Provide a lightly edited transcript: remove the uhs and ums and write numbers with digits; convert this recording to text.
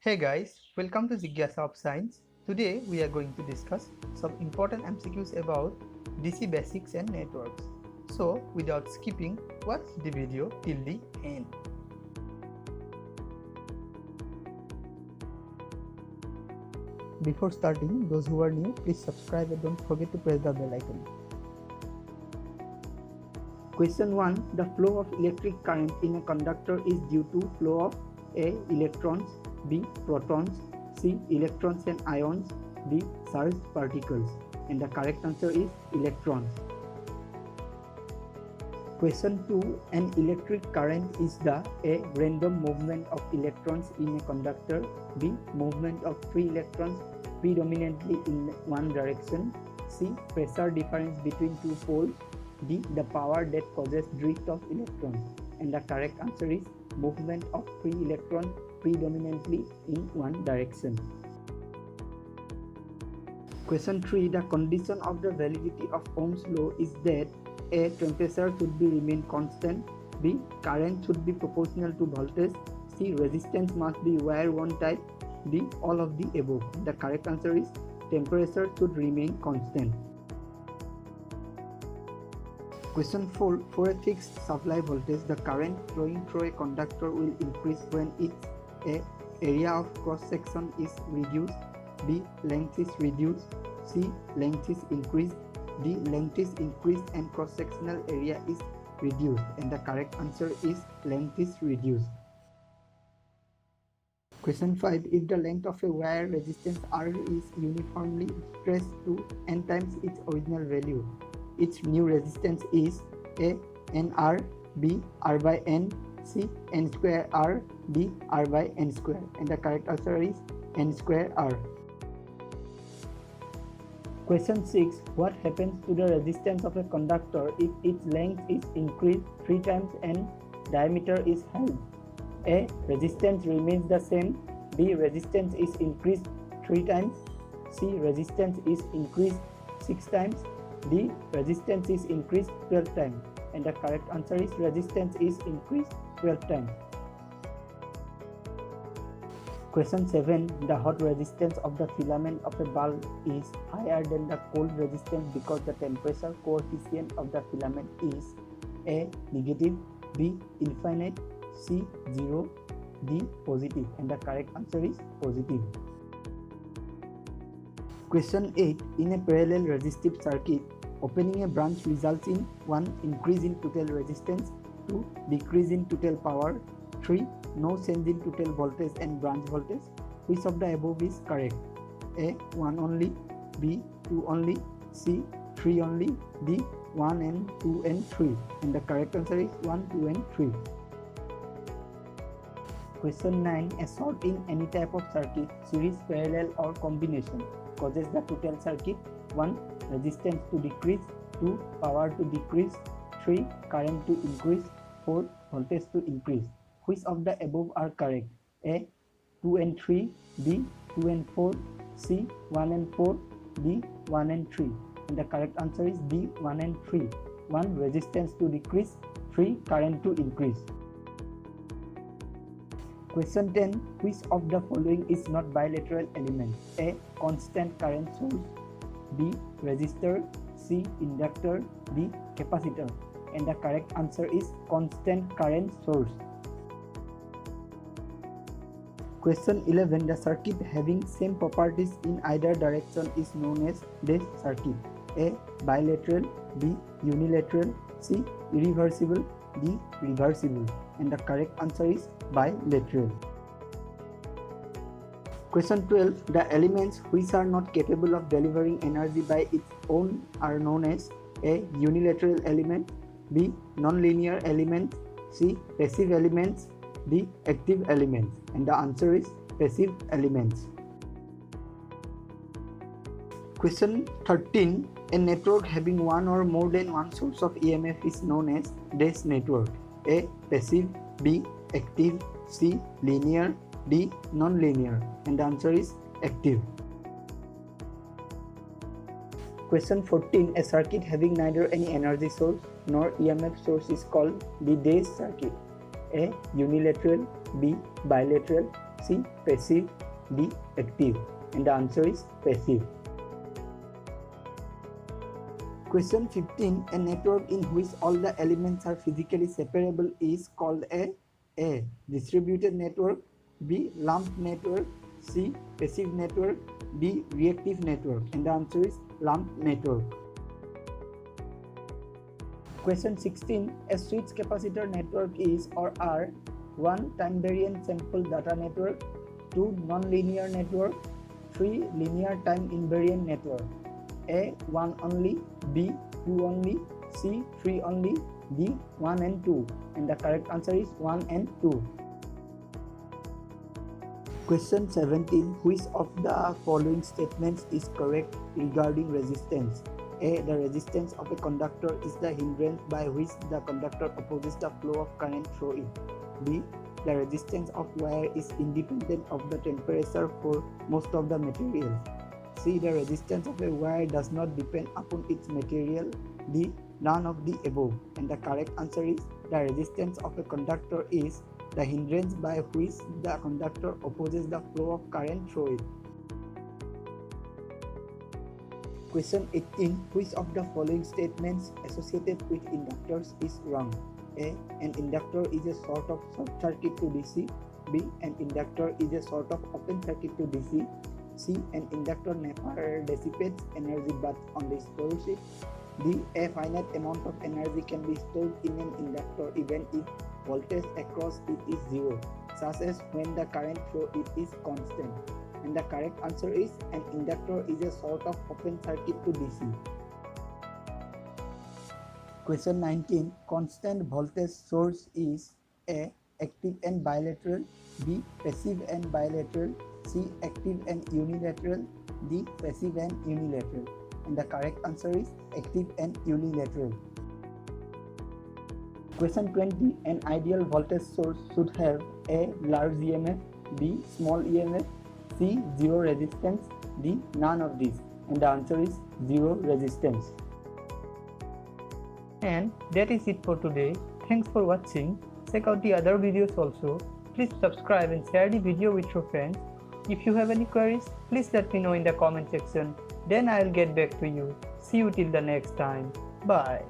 Hey guys, welcome to Jigyasha of Science. Today we are going to discuss some important MCQs about DC basics and networks. So without skipping, watch the video till the end. Before starting, those who are new, please subscribe and don't forget to press the bell icon. Question 1. The flow of electric current in a conductor is due to flow of A. Electrons, B. Protons, C. Electrons and ions, D. Charged particles. And the correct answer is electrons. Question 2. An electric current is the A. Random movement of electrons in a conductor, B. Movement of free electrons predominantly in one direction, C. Pressure difference between two poles, D. The power that causes drift of electrons. And the correct answer is movement of free electrons predominantly in one direction. Question 3. The condition of the validity of Ohm's law is that A. Temperature should be remain constant, B. Current should be proportional to voltage, C. Resistance must be wire one type, D. All of the above. The correct answer is temperature should remain constant. Question 4. For a fixed supply voltage, the current flowing through a conductor will increase when its A. Area of cross-section is reduced, B. Length is reduced, C. Length is increased, D. Length is increased and cross-sectional area is reduced. And the correct answer is length is reduced. Question 5. If the length of a wire resistance R is uniformly stressed to n times its original value, its new resistance is A. NR, B. R by N, C. N square R, D. R by N square. And the correct answer is N square R. Question 6. What happens to the resistance of a conductor if its length is increased 3 times and diameter is halved? A. Resistance remains the same, B. Resistance is increased 3 times, C. Resistance is increased 6 times, D. Resistance is increased 12 times. And the correct answer is resistance is increased 12 times. Question 7. The hot resistance of the filament of a bulb is higher than the cold resistance because the temperature coefficient of the filament is A. Negative, B. Infinite, C. 0, D. Positive. And the correct answer is positive. Question 8. In a parallel resistive circuit, opening a branch results in 1. Increase in total resistance, 2. Decrease in total power, 3. No change in total voltage and branch voltage. Which of the above is correct? A. 1 only, B. 2 only, C. 3 only, D. 1 and 2 and 3. And the correct answer is 1, 2 and 3. Question 9. A short in any type of circuit, series, parallel or combination, causes the total circuit 1. Resistance to decrease, 2. Power to decrease, 3. Current to increase, 4. Voltage to increase. Which of the above are correct? A. 2 and 3, B. 2 and 4, C. 1 and 4, D. 1 and 3. And the correct answer is D. 1 and 3. 1. Resistance to decrease, 3. Current to increase. Question 10. Which of the following is not bilateral element? A. Constant current source, B. Resistor, C. Inductor, D. Capacitor. And the correct answer is constant current source. Question 11. The circuit having same properties in either direction is known as this circuit. A. Bilateral, B. Unilateral, C. Irreversible, D. Reversible. And the correct answer is bilateral. Question 12. The elements which are not capable of delivering energy by its own are known as A. Unilateral element, B. Nonlinear elements, C. Passive elements, D. Active elements. And the answer is passive elements. Question 13. A network having one or more than one source of EMF is known as this network. A. Passive, B. Active, C. Linear, D. Non-linear. And the answer is active. Question 14. A circuit having neither any energy source nor EMF source is called the Day circuit. A. Unilateral, B. Bilateral, C. C. Passive, D. Active, and the answer is passive. Question 15. A network in which all the elements are physically separable is called a distributed network, B. lumped network, C. passive network, D. reactive network, and the answer is lumped network. Question 16. A switch-capacitor network is or are 1. time variant sample data network, 2. non-linear network, 3. linear time invariant network. A. 1 only, B. 2 only, C. 3 only, D. 1 and 2, and the correct answer is 1 and 2. Question 17. Which of the following statements is correct regarding resistance? A. The resistance of a conductor is the hindrance by which the conductor opposes the flow of current through it. B. The resistance of wire is independent of the temperature for most of the materials. C. The resistance of a wire does not depend upon its material. D. None of the above, and the correct answer is the resistance of a conductor is the hindrance by which the conductor opposes the flow of current through it. Question 18. Which of the following statements associated with inductors is wrong? A. An inductor is a sort of short circuit to DC. B. An inductor is a sort of open circuit to DC. C. An inductor never dissipates energy but only stores it. D. A finite amount of energy can be stored in an inductor even if voltage across it is zero, such as when the current through it is constant. And the correct answer is an inductor is a sort of open circuit to DC. Question 19. Constant voltage source is A. active and bilateral, B. passive and bilateral, C. active and unilateral, D. passive and unilateral, and the correct answer is active and unilateral. Question 20. An ideal voltage source should have A. large EMF, B. small EMF, C. zero resistance, D. none of these, and the answer is zero resistance. And that is it for today. Thanks for watching. Check out the other videos also. Please subscribe and share the video with your friends. If you have any queries, please let me know in the comment section. Then I'll get back to you. See you till the next time. Bye.